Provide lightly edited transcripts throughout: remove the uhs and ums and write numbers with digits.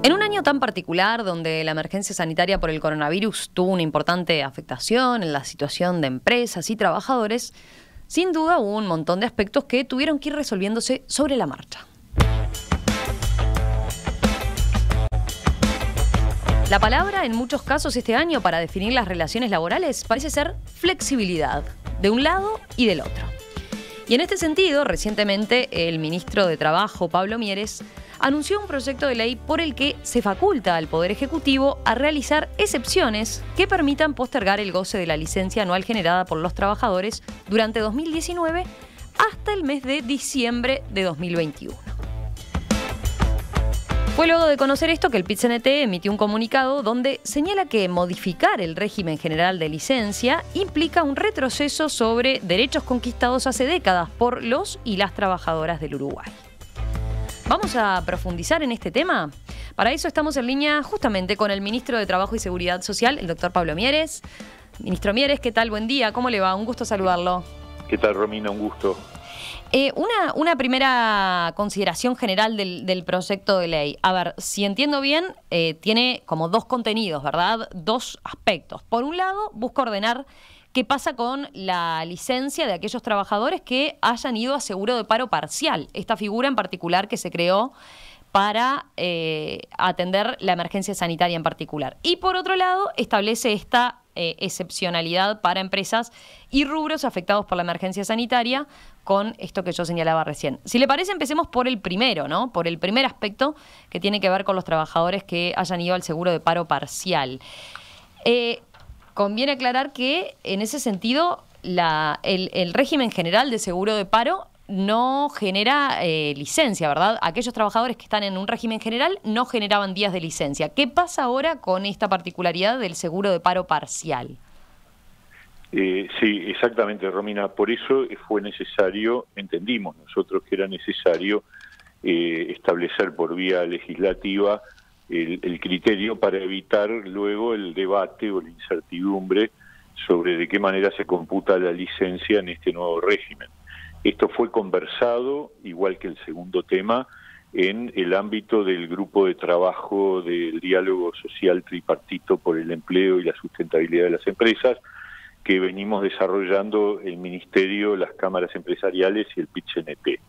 En un año tan particular, donde la emergencia sanitaria por el coronavirus tuvo una importante afectación en la situación de empresas y trabajadores, sin duda hubo un montón de aspectos que tuvieron que ir resolviéndose sobre la marcha. La palabra, en muchos casos este año, para definir las relaciones laborales parece ser flexibilidad, de un lado y del otro. Y en este sentido, recientemente, el ministro de Trabajo, Pablo Mieres, anunció un proyecto de ley por el que se faculta al Poder Ejecutivo a realizar excepciones que permitan postergar el goce de la licencia anual generada por los trabajadores durante 2019 hasta el mes de diciembre de 2021. Fue luego de conocer esto que el PIT-CNT emitió un comunicado donde señala que modificar el régimen general de licencia implica un retroceso sobre derechos conquistados hace décadas por los y las trabajadoras del Uruguay. ¿Vamos a profundizar en este tema? Para eso estamos en línea justamente con el ministro de Trabajo y Seguridad Social, el doctor Pablo Mieres. Ministro Mieres, ¿qué tal? Buen día, ¿cómo le va? Un gusto saludarlo. ¿Qué tal, Romina? Un gusto. Una primera consideración general del proyecto de ley. A ver, si entiendo bien, tiene como dos contenidos, ¿verdad? Dos aspectos. Por un lado, busca ordenar qué pasa con la licencia de aquellos trabajadores que hayan ido a seguro de paro parcial. Esta figura en particular que se creó para atender la emergencia sanitaria en particular. Y por otro lado, establece esta excepcionalidad para empresas y rubros afectados por la emergencia sanitaria con esto que yo señalaba recién. Si le parece, empecemos por el primero, ¿no? Por el primer aspecto que tiene que ver con los trabajadores que hayan ido al seguro de paro parcial. Conviene aclarar que en ese sentido el régimen general de seguro de paro no genera licencia, ¿verdad? Aquellos trabajadores que están en un régimen general no generaban días de licencia. ¿Qué pasa ahora con esta particularidad del seguro de paro parcial? Sí, exactamente, Romina. Por eso fue necesario, entendimos nosotros que era necesario establecer por vía legislativa el criterio para evitar luego el debate o la incertidumbre sobre de qué manera se computa la licencia en este nuevo régimen. Esto fue conversado, igual que el segundo tema, en el ámbito del grupo de trabajo del diálogo social tripartito por el empleo y la sustentabilidad de las empresas, que venimos desarrollando el Ministerio, las cámaras empresariales y el PIT-CNT.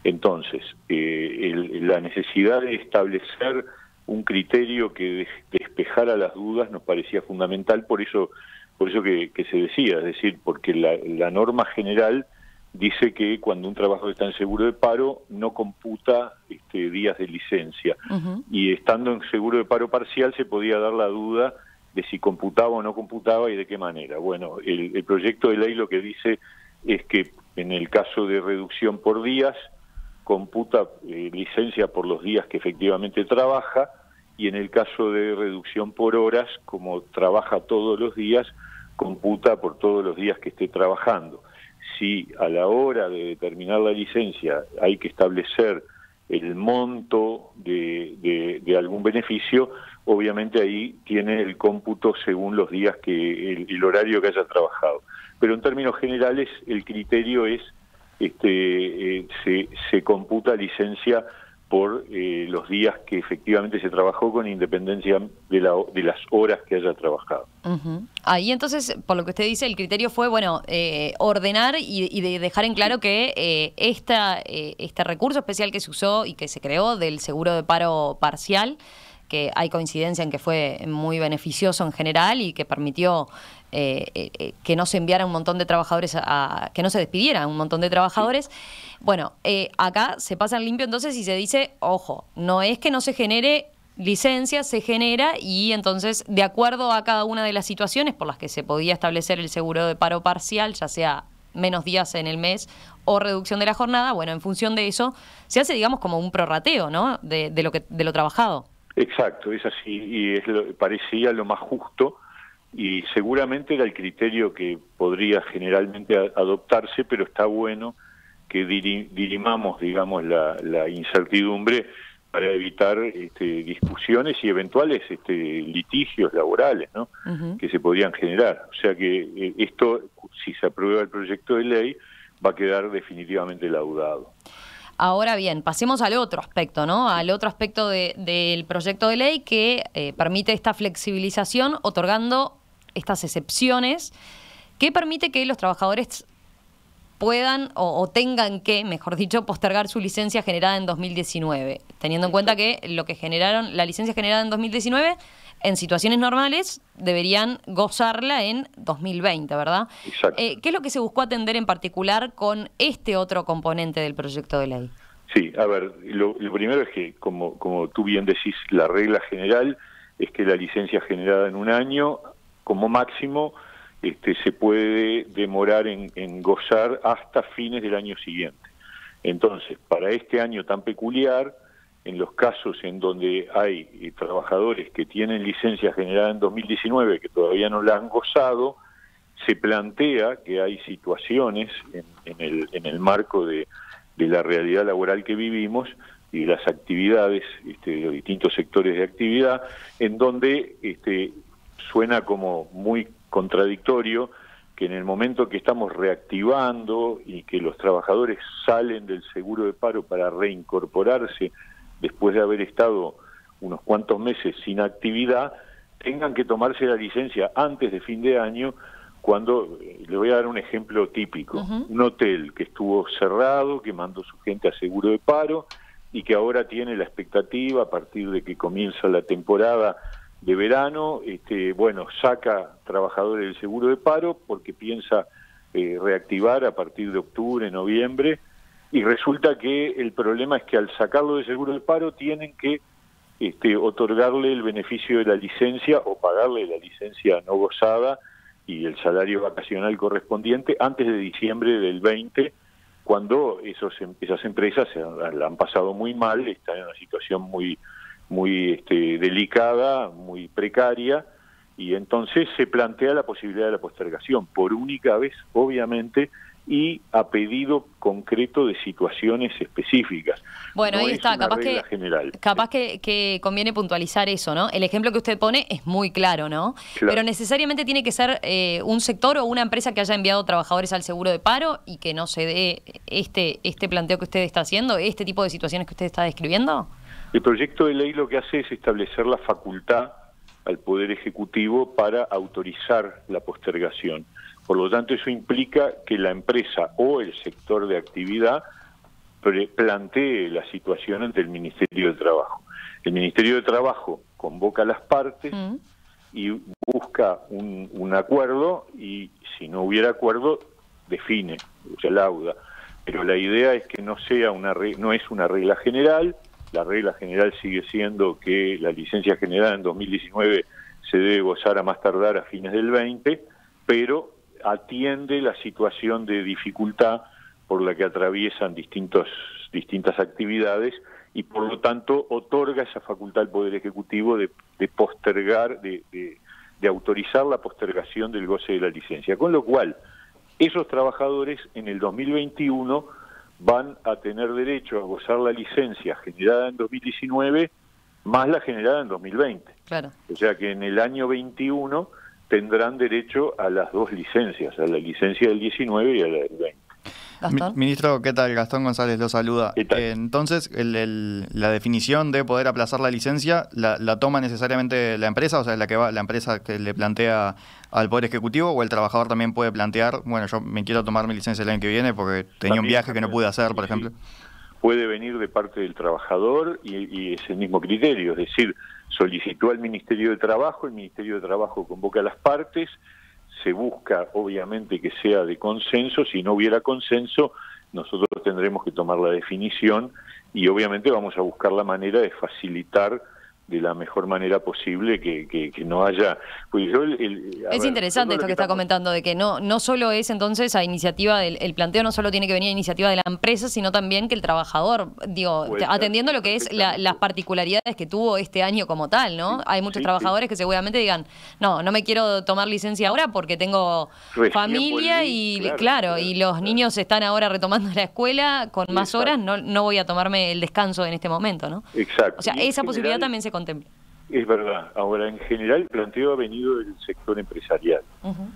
Entonces, la necesidad de establecer un criterio que despejara las dudas nos parecía fundamental, por eso que se decía, es decir, porque la norma general dice que cuando un trabajador está en seguro de paro no computa días de licencia. Y estando en seguro de paro parcial se podía dar la duda de si computaba o no computaba y de qué manera. Bueno, el proyecto de ley lo que dice es que en el caso de reducción por días computa licencia por los días que efectivamente trabaja, y en el caso de reducción por horas, como trabaja todos los días, computa por todos los días que esté trabajando. Si a la hora de determinar la licencia hay que establecer el monto de algún beneficio, obviamente ahí tiene el cómputo según los días el horario que haya trabajado. Pero en términos generales el criterio es se computa licencia por los días que efectivamente se trabajó, con independencia de las horas que haya trabajado. Ahí entonces, por lo que usted dice, el criterio fue, bueno, ordenar y de dejar en claro que este recurso especial que se usó y que se creó del seguro de paro parcial, que hay coincidencia en que fue muy beneficioso en general y que permitió que no se enviara un montón de trabajadores, que no se despidiera un montón de trabajadores. Bueno, acá se pasa en limpio entonces y se dice, ojo, no es que no se genere licencia, se genera, y entonces de acuerdo a cada una de las situaciones por las que se podía establecer el seguro de paro parcial, ya sea menos días en el mes o reducción de la jornada, bueno, en función de eso se hace, digamos, como un prorrateo, ¿no?, de lo trabajado. Exacto, es así, y parecía lo más justo, y seguramente era el criterio que podría generalmente adoptarse, pero está bueno que dirimamos, digamos, la incertidumbre para evitar discusiones y eventuales litigios laborales, ¿no?, que se podrían generar. O sea que esto, si se aprueba el proyecto de ley, va a quedar definitivamente laudado. Ahora bien, pasemos al otro aspecto, ¿no? Al otro aspecto del proyecto de ley que permite esta flexibilización otorgando estas excepciones que permite que los trabajadores puedan o tengan que, mejor dicho, postergar su licencia generada en 2019, teniendo en cuenta que lo que generaron, la licencia generada en 2019, en situaciones normales deberían gozarla en 2020, ¿verdad? Exacto. ¿Qué es lo que se buscó atender en particular con este otro componente del proyecto de ley? Sí, a ver, lo primero es que, como tú bien decís, la regla general es que la licencia generada en un año, como máximo, se puede demorar en gozar hasta fines del año siguiente. Entonces, para este año tan peculiar, en los casos en donde hay trabajadores que tienen licencia generada en 2019 que todavía no la han gozado, se plantea que hay situaciones en el marco de la realidad laboral que vivimos y de las actividades, de los distintos sectores de actividad, en donde suena como muy contradictorio que en el momento que estamos reactivando y que los trabajadores salen del seguro de paro para reincorporarse después de haber estado unos cuantos meses sin actividad, tengan que tomarse la licencia antes de fin de año, cuando, le voy a dar un ejemplo típico, un hotel que estuvo cerrado, que mandó su gente a seguro de paro y que ahora tiene la expectativa, a partir de que comienza la temporada de verano, saca trabajadores del seguro de paro porque piensa reactivar a partir de octubre, noviembre, y resulta que el problema es que al sacarlo del seguro de paro tienen que otorgarle el beneficio de la licencia o pagarle la licencia no gozada y el salario vacacional correspondiente antes de diciembre del 20, cuando esas empresas la han pasado muy mal, están en una situación muy delicada, muy precaria, y entonces se plantea la posibilidad de la postergación, por única vez, obviamente, y a pedido concreto de situaciones específicas. Bueno, no ahí está, capaz que que conviene puntualizar eso, ¿no? El ejemplo que usted pone es muy claro, ¿no? Claro. Pero necesariamente tiene que ser un sector o una empresa que haya enviado trabajadores al seguro de paro y que no se dé este planteo que usted está haciendo, este tipo de situaciones que usted está describiendo. El proyecto de ley lo que hace es establecer la facultad al Poder Ejecutivo para autorizar la postergación. Por lo tanto, eso implica que la empresa o el sector de actividad plantee la situación ante el Ministerio de Trabajo. El Ministerio de Trabajo convoca a las partes y busca un acuerdo, y si no hubiera acuerdo, define, o sea, lauda. Pero la idea es que no es una regla general. La regla general sigue siendo que la licencia generada en 2019 se debe gozar a más tardar a fines del 20, pero atiende la situación de dificultad por la que atraviesan distintas actividades y por lo tanto otorga esa facultad al Poder Ejecutivo de postergar, de autorizar la postergación del goce de la licencia. Con lo cual, esos trabajadores en el 2021 van a tener derecho a gozar la licencia generada en 2019 más la generada en 2020. Claro. O sea que en el año 21 tendrán derecho a las dos licencias, a la licencia del 19 y a la del 20. ¿Gastón? Ministro, ¿qué tal? Gastón González lo saluda. ¿Qué tal? Entonces, la definición de poder aplazar la licencia, ¿la toma necesariamente la empresa? O sea, la empresa que le plantea al Poder Ejecutivo, o el trabajador también puede plantear, bueno, yo me quiero tomar mi licencia el año que viene porque tenía un viaje que no pude hacer, por ejemplo. Puede venir de parte del trabajador y es el mismo criterio, es decir, solicitó al Ministerio de Trabajo, el Ministerio de Trabajo convoca a las partes, se busca obviamente que sea de consenso. Si no hubiera consenso, nosotros tendremos que tomar la definición y obviamente vamos a buscar la manera de facilitar de la mejor manera posible que no haya... Pues es interesante esto que está comentando, de que no solo es entonces a iniciativa el planteo no solo tiene que venir a iniciativa de la empresa, sino también que el trabajador, atendiendo lo que es las particularidades que tuvo este año como tal, ¿no? Hay muchos trabajadores que seguramente digan, no me quiero tomar licencia ahora porque tengo familia y claro, y los niños están ahora retomando la escuela con más horas, no voy a tomarme el descanso en este momento, ¿no? Exacto. O sea, esa posibilidad también se contempla. Es verdad. Ahora, en general, el planteo ha venido del sector empresarial,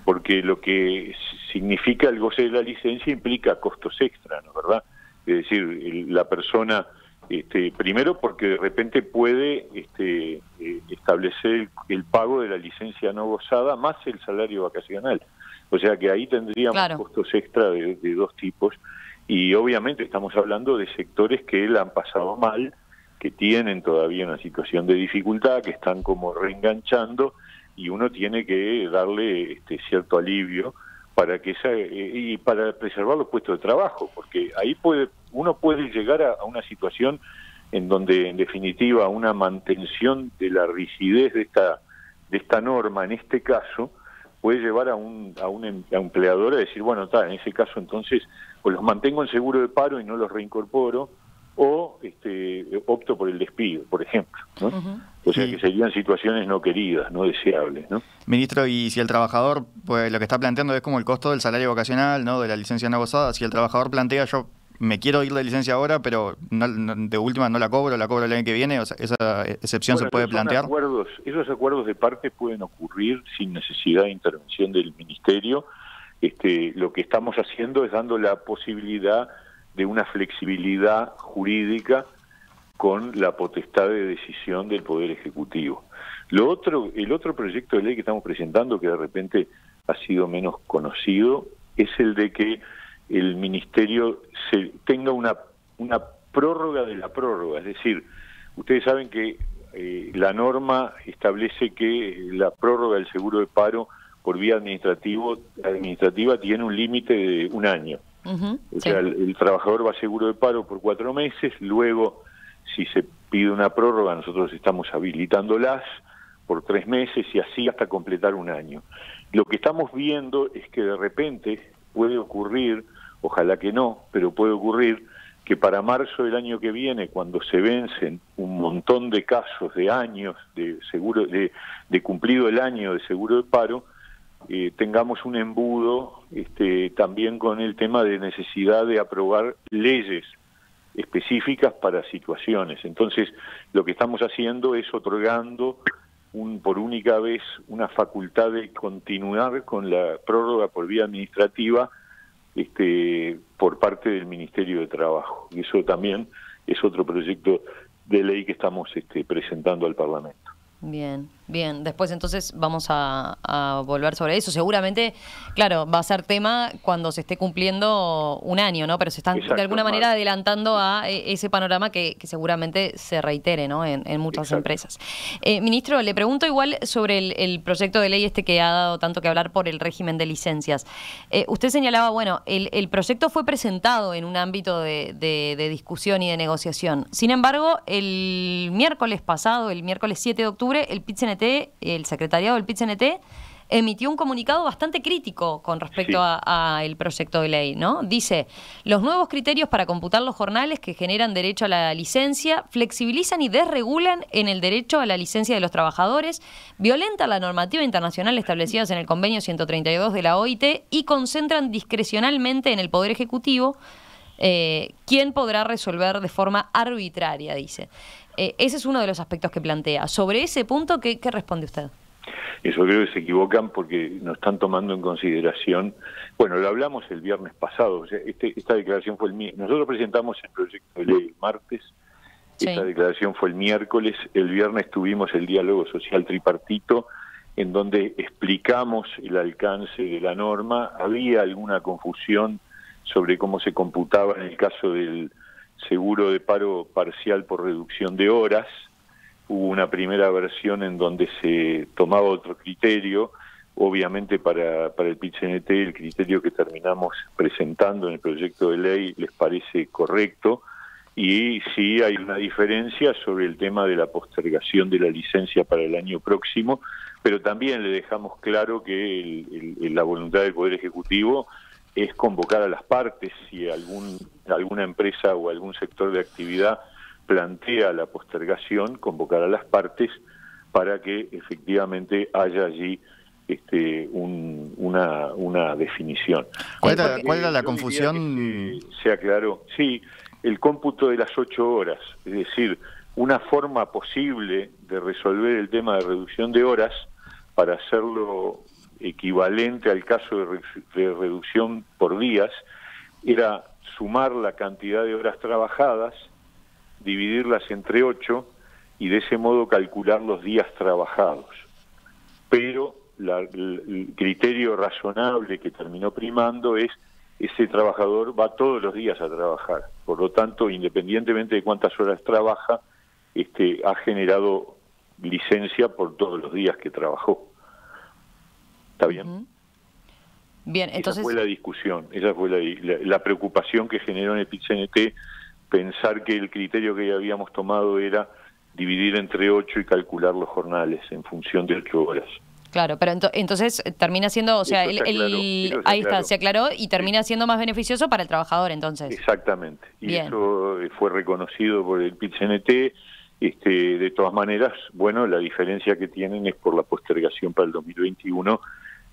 porque lo que significa el goce de la licencia implica costos extra, ¿no? ¿Verdad? Es decir, la persona, primero porque de repente puede establecer el pago de la licencia no gozada más el salario vacacional. O sea que ahí tendríamos costos extra de dos tipos, y obviamente estamos hablando de sectores que la han pasado mal, que tienen todavía una situación de dificultad, que están como reenganchando, y uno tiene que darle cierto alivio para que y para preservar los puestos de trabajo, porque ahí uno puede llegar a una situación en donde en definitiva una mantención de la rigidez de esta norma en este caso puede llevar a un empleador a decir, bueno, en ese caso entonces o los mantengo en seguro de paro y no los reincorporo, o opto por el despido, por ejemplo, ¿no? O sea que serían situaciones no queridas, no deseables, ¿no? Ministro, y si el trabajador, pues lo que está planteando es como el costo del salario vacacional, ¿no? De la licencia no gozada, si el trabajador plantea, yo me quiero ir de licencia ahora, pero de última no la cobro el año que viene, o sea, esa excepción se puede plantear. Esos acuerdos de parte pueden ocurrir sin necesidad de intervención del Ministerio. Lo que estamos haciendo es dando la posibilidad de una flexibilidad jurídica con la potestad de decisión del Poder Ejecutivo. El otro proyecto de ley que estamos presentando, que de repente ha sido menos conocido, es el de que el Ministerio tenga una prórroga de la prórroga. Es decir, ustedes saben que la norma establece que la prórroga del seguro de paro por vía administrativa tiene un límite de un año. O sea, el trabajador va a seguro de paro por 4 meses, luego si se pide una prórroga nosotros estamos habilitándolas por 3 meses y así hasta completar un año. Lo que estamos viendo es que de repente puede ocurrir, ojalá que no, pero puede ocurrir que para marzo del año que viene, cuando se vencen un montón de casos de años de seguro de cumplido el año de seguro de paro, tengamos un embudo también con el tema de necesidad de aprobar leyes específicas para situaciones. Entonces, lo que estamos haciendo es otorgando por única vez una facultad de continuar con la prórroga por vía administrativa por parte del Ministerio de Trabajo. Y eso también es otro proyecto de ley que estamos presentando al Parlamento. Bien, bien. Después entonces vamos a volver sobre eso. Seguramente, claro, va a ser tema cuando se esté cumpliendo un año, ¿no? Pero se están de alguna manera adelantando a ese panorama que seguramente se reitere, ¿no? En muchas empresas. Ministro, le pregunto igual sobre el proyecto de ley que ha dado tanto que hablar por el régimen de licencias. Usted señalaba, bueno, el proyecto fue presentado en un ámbito de discusión y de negociación. Sin embargo, el miércoles pasado, el miércoles 7 de octubre, el PIT-CNT, el secretariado del PIT-CNT, emitió un comunicado bastante crítico con respecto a el proyecto de ley, ¿no? Dice, los nuevos criterios para computar los jornales que generan derecho a la licencia flexibilizan y desregulan en el derecho a la licencia de los trabajadores, violentan la normativa internacional establecida en el convenio 132 de la OIT y concentran discrecionalmente en el Poder Ejecutivo quién podrá resolver de forma arbitraria, dice. Ese es uno de los aspectos que plantea. Sobre ese punto, ¿qué responde usted? Eso creo que se equivocan porque no están tomando en consideración, bueno, lo hablamos el viernes pasado, o sea, esta declaración fue nosotros presentamos el proyecto de ley el martes, esta declaración fue el miércoles, el viernes tuvimos el diálogo social tripartito, en donde explicamos el alcance de la norma, había alguna confusión sobre cómo se computaba en el caso del seguro de paro parcial por reducción de horas. Hubo una primera versión en donde se tomaba otro criterio, obviamente para el PIT-CNT el criterio que terminamos presentando en el proyecto de ley les parece correcto, y sí hay una diferencia sobre el tema de la postergación de la licencia para el año próximo, pero también le dejamos claro que la voluntad del Poder Ejecutivo es convocar a las partes. Si alguna empresa o algún sector de actividad plantea la postergación, convocar a las partes para que efectivamente haya allí una definición. ¿Cuál era la confusión? Se aclaró, sí, el cómputo de las 8 horas, es decir, una forma posible de resolver el tema de reducción de horas para hacerlo equivalente al caso de reducción por días, era sumar la cantidad de horas trabajadas, dividirlas entre 8 y de ese modo calcular los días trabajados. Pero el criterio razonable que terminó primando es: ese trabajador va todos los días a trabajar, por lo tanto, independientemente de cuántas horas trabaja, ha generado licencia por todos los días que trabajó. ¿Está bien? Bien, entonces... Esa fue la discusión, esa fue la preocupación que generó en el PIT-CNT, pensar que el criterio que habíamos tomado era dividir entre 8 y calcular los jornales en función de 8 horas. Claro, pero entonces termina siendo, o sea, ahí está, se aclaró y termina siendo más beneficioso para el trabajador, entonces. Exactamente, y bien. Eso fue reconocido por el PIT-CNT. De todas maneras, bueno, la diferencia que tienen es por la postergación para el 2021,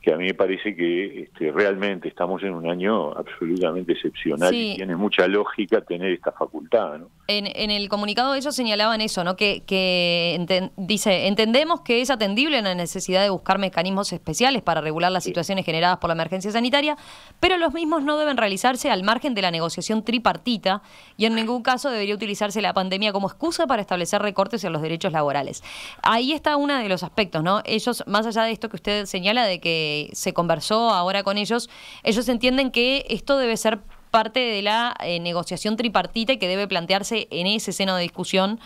que a mí me parece que realmente estamos en un año absolutamente excepcional, sí, y tiene mucha lógica tener esta facultad, ¿no? En el comunicado ellos señalaban eso, ¿no? Dice, entendemos que es atendible la necesidad de buscar mecanismos especiales para regular las situaciones generadas por la emergencia sanitaria, pero los mismos no deben realizarse al margen de la negociación tripartita y en ningún caso debería utilizarse la pandemia como excusa para establecer recortes en los derechos laborales. Ahí está uno de los aspectos, ¿no? Ellos, más allá de esto que usted señala de que se conversó ahora con ellos entienden que esto debe ser parte de la negociación tripartita y que debe plantearse en ese seno de discusión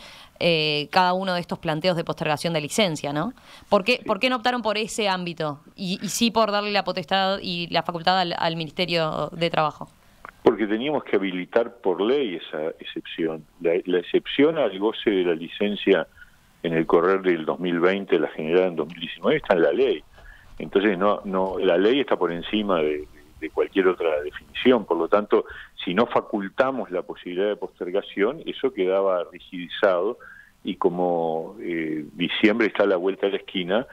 cada uno de estos planteos de postergación de licencia, ¿no? ¿Por qué no optaron por ese ámbito y sí por darle la potestad y la facultad al Ministerio de Trabajo? Porque teníamos que habilitar por ley esa excepción. La excepción al goce de la licencia en el correr del 2020, la generada en 2019, está en la ley. Entonces la ley está por encima de cualquier otra definición, por lo tanto, si no facultamos la posibilidad de postergación, eso quedaba rigidizado, y como diciembre está a la vuelta de la esquina,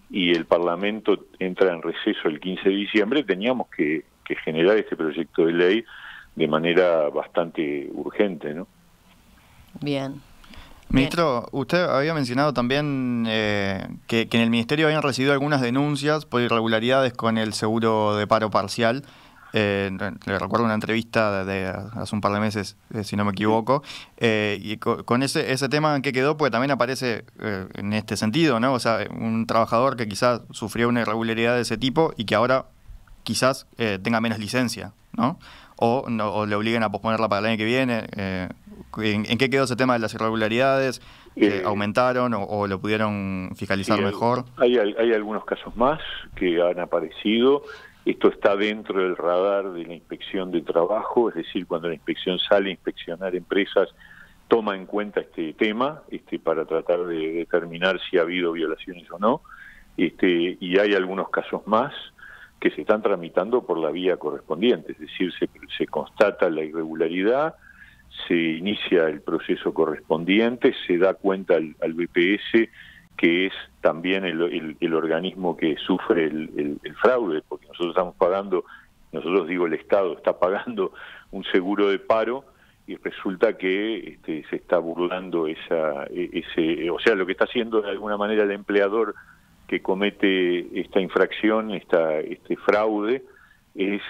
y el Parlamento entra en receso el 15 de diciembre, teníamos que generar este proyecto de ley de manera bastante urgente, ¿no? Bien. Ministro, usted había mencionado también que en el Ministerio habían recibido algunas denuncias por irregularidades con el seguro de paro parcial. Le recuerdo una entrevista de hace un par de meses, si no me equivoco, y con ese tema en qué quedó, porque también aparece en este sentido, ¿no? O sea, un trabajador que quizás sufrió una irregularidad de ese tipo y que ahora quizás tenga menos licencia, ¿no? O le obliguen a posponerla para el año que viene. ¿En qué quedó ese tema de las irregularidades? ¿Aumentaron o lo pudieron fiscalizar mejor? Hay algunos casos más que han aparecido. Esto está dentro del radar de la inspección de trabajo, es decir, cuando la inspección sale a inspeccionar empresas, toma en cuenta este tema para tratar de determinar si ha habido violaciones o no. Y hay algunos casos más que se están tramitando por la vía correspondiente, es decir, se constata la irregularidad, se inicia el proceso correspondiente, se da cuenta al BPS, que es también el organismo que sufre el fraude, porque nosotros estamos pagando, el Estado está pagando un seguro de paro, y resulta que se está burlando o sea, lo que está haciendo de alguna manera el empleador que comete esta infracción, este fraude, es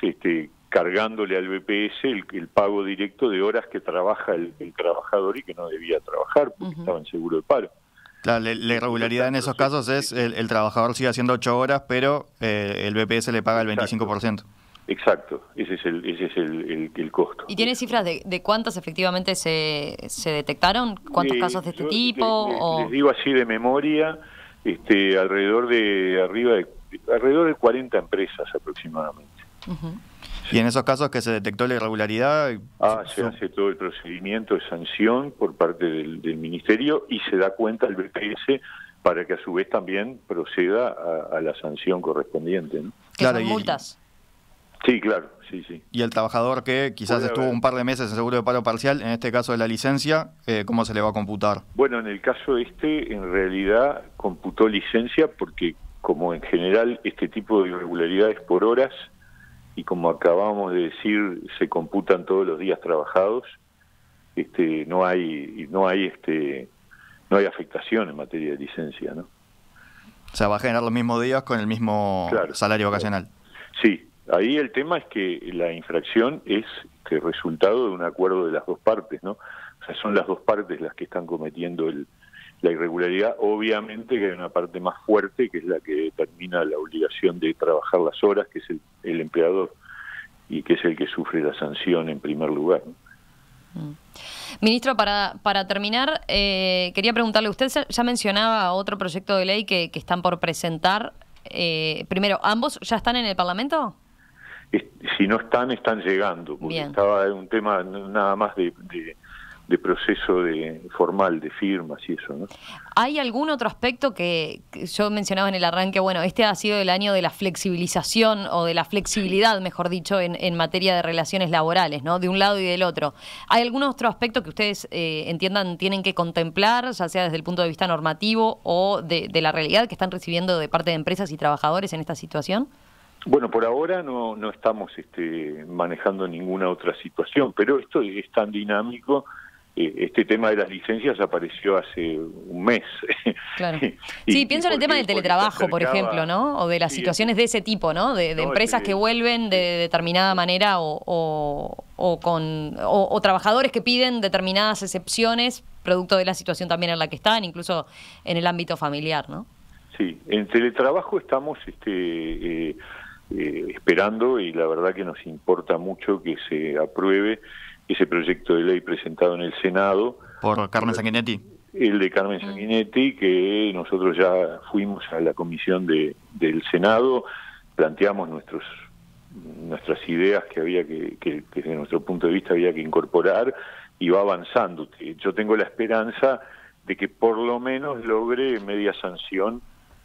cargándole al BPS el pago directo de horas que trabaja el trabajador y que no debía trabajar porque estaba en seguro de paro. Claro, la irregularidad en esos casos es el trabajador sigue haciendo 8 horas, pero el BPS le paga el 25%. Exacto, ese es el costo. ¿Y tiene cifras de cuántas efectivamente se detectaron? ¿Cuántos casos de este tipo? Les digo así de memoria, alrededor de 40 empresas aproximadamente. Y en esos casos que se detectó la irregularidad... se hace todo el procedimiento de sanción por parte del Ministerio y se da cuenta al BPS para que a su vez también proceda a la sanción correspondiente, ¿no? Claro, son multas. Sí, claro, sí. Y el trabajador que quizás estuvo un par de meses en seguro de paro parcial, en este caso de la licencia, ¿cómo se le va a computar? Bueno, en el caso en realidad computó licencia porque, como en general este tipo de irregularidades por horas, y como acabamos de decir, se computan todos los días trabajados, no hay afectación en materia de licencia, ¿no? O sea, va a generar los mismos días con el mismo salario vacacional. Sí, Ahí el tema es que la infracción es resultado de un acuerdo de las dos partes, ¿no? O sea, son las dos partes las que están cometiendo la irregularidad. Obviamente que hay una parte más fuerte, que es la que determina la obligación de trabajar las horas, que es el empleador, y que es el que sufre la sanción en primer lugar, ¿no? Ministro, para terminar, quería preguntarle, usted ya mencionaba otro proyecto de ley que están por presentar. Primero, ¿ambos ya están en el Parlamento? Si no están llegando, porque Bien. estaba un tema nada más de proceso formal, de firmas y eso, ¿no? ¿Hay algún otro aspecto que yo mencionaba en el arranque? Bueno, este ha sido el año de la flexibilización o de la flexibilidad, mejor dicho, en materia de relaciones laborales, ¿no? De un lado y del otro. ¿Hay algún otro aspecto que ustedes entiendan tienen que contemplar, ya sea desde el punto de vista normativo o de la realidad que están recibiendo de parte de empresas y trabajadores en esta situación? Bueno, por ahora no estamos manejando ninguna otra situación, pero esto es tan dinámico. Este tema de las licencias apareció hace un mes. Claro. Sí, pienso en el tema del teletrabajo, por ejemplo, ¿no? O de las situaciones de ese tipo, ¿no? De empresas que vuelven de determinada manera o trabajadores que piden determinadas excepciones producto de la situación también en la que están, incluso en el ámbito familiar, ¿no? Sí, en teletrabajo estamos esperando, y la verdad que nos importa mucho que se apruebe ese proyecto de ley presentado en el Senado. Por Carmen Sanguinetti. El de Carmen Sanguinetti, que nosotros ya fuimos a la comisión del Senado, planteamos nuestras ideas que había que desde nuestro punto de vista había que incorporar, y va avanzando. Yo tengo la esperanza de que por lo menos logre media sanción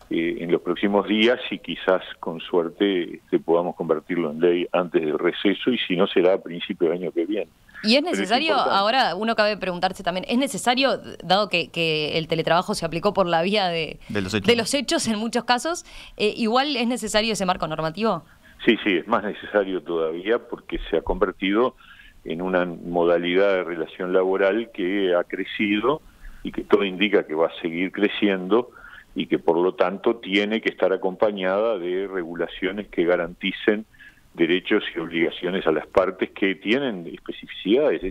en los próximos días, y quizás con suerte podamos convertirlo en ley antes del receso, y si no será a principio del año que viene. Y es necesario, ahora uno cabe preguntarse también, ¿es necesario, dado que el teletrabajo se aplicó por la vía de los hechos en muchos casos, igual es necesario ese marco normativo? Sí, es más necesario todavía, porque se ha convertido en una modalidad de relación laboral que ha crecido y que todo indica que va a seguir creciendo, y que por lo tanto tiene que estar acompañada de regulaciones que garanticen derechos y obligaciones a las partes que tienen especificidades.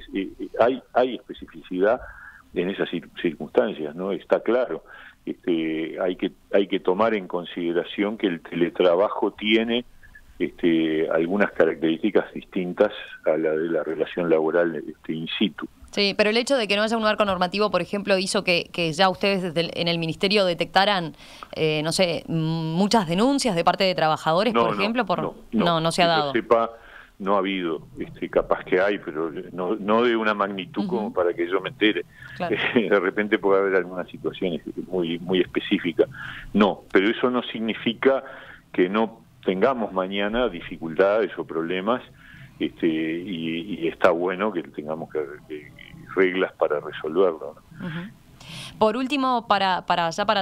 Hay especificidad en esas circunstancias, ¿no? Está claro. Hay que tomar en consideración que el teletrabajo tiene algunas características distintas a la de la relación laboral in situ. Sí, pero el hecho de que no haya un marco normativo, por ejemplo, hizo que ya ustedes en el ministerio detectaran, no sé, muchas denuncias de parte de trabajadores, por ejemplo, no se ha dado. Que yo sepa, no ha habido, capaz que hay, pero no de una magnitud como para que yo me entere. Claro. De repente puede haber algunas situaciones muy específicas. No, pero eso no significa que no tengamos mañana dificultades o problemas, y está bueno que tengamos reglas para resolverlo, ¿no? Por último, para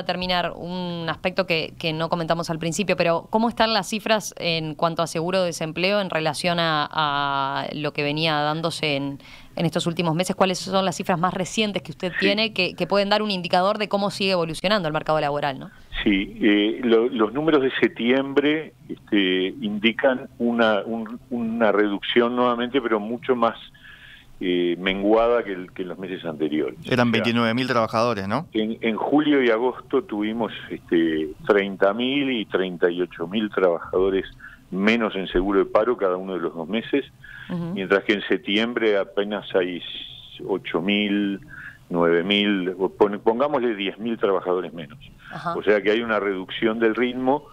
terminar, un aspecto que no comentamos al principio, pero ¿cómo están las cifras en cuanto a seguro de desempleo en relación a lo que venía dándose en estos últimos meses? ¿Cuáles son las cifras más recientes que usted tiene que pueden dar un indicador de cómo sigue evolucionando el mercado laboral, ¿no? Sí, los números de septiembre indican una reducción nuevamente, pero mucho más menguada que en los meses anteriores. Eran 29.000 trabajadores, ¿no? En julio y agosto tuvimos 30.000 y 38.000 trabajadores menos en seguro de paro cada uno de los 2 meses, mientras que en septiembre apenas hay 8.000, 9.000, pongámosle 10.000 trabajadores menos. Ajá. O sea que hay una reducción del ritmo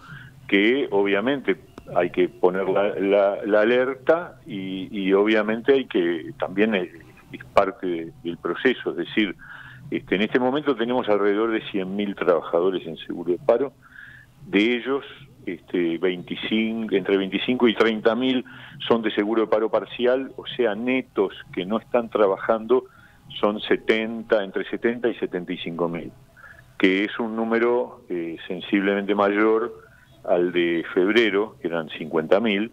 que obviamente hay que poner la alerta, y obviamente hay que también es parte del proceso. Es decir, en este momento tenemos alrededor de 100.000 trabajadores en seguro de paro. De ellos, entre 25 y 30.000 son de seguro de paro parcial, o sea, netos que no están trabajando son entre 70 y 75.000, que es un número sensiblemente mayor al de febrero, que eran 50.000,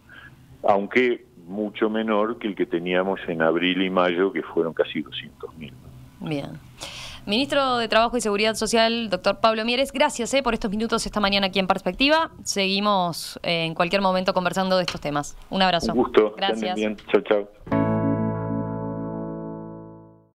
aunque mucho menor que el que teníamos en abril y mayo, que fueron casi 200.000. Bien. Ministro de Trabajo y Seguridad Social, doctor Pablo Mieres, gracias por estos minutos esta mañana aquí en Perspectiva. Seguimos en cualquier momento conversando de estos temas. Un abrazo. Un gusto. Gracias. Bien. Chau, chau.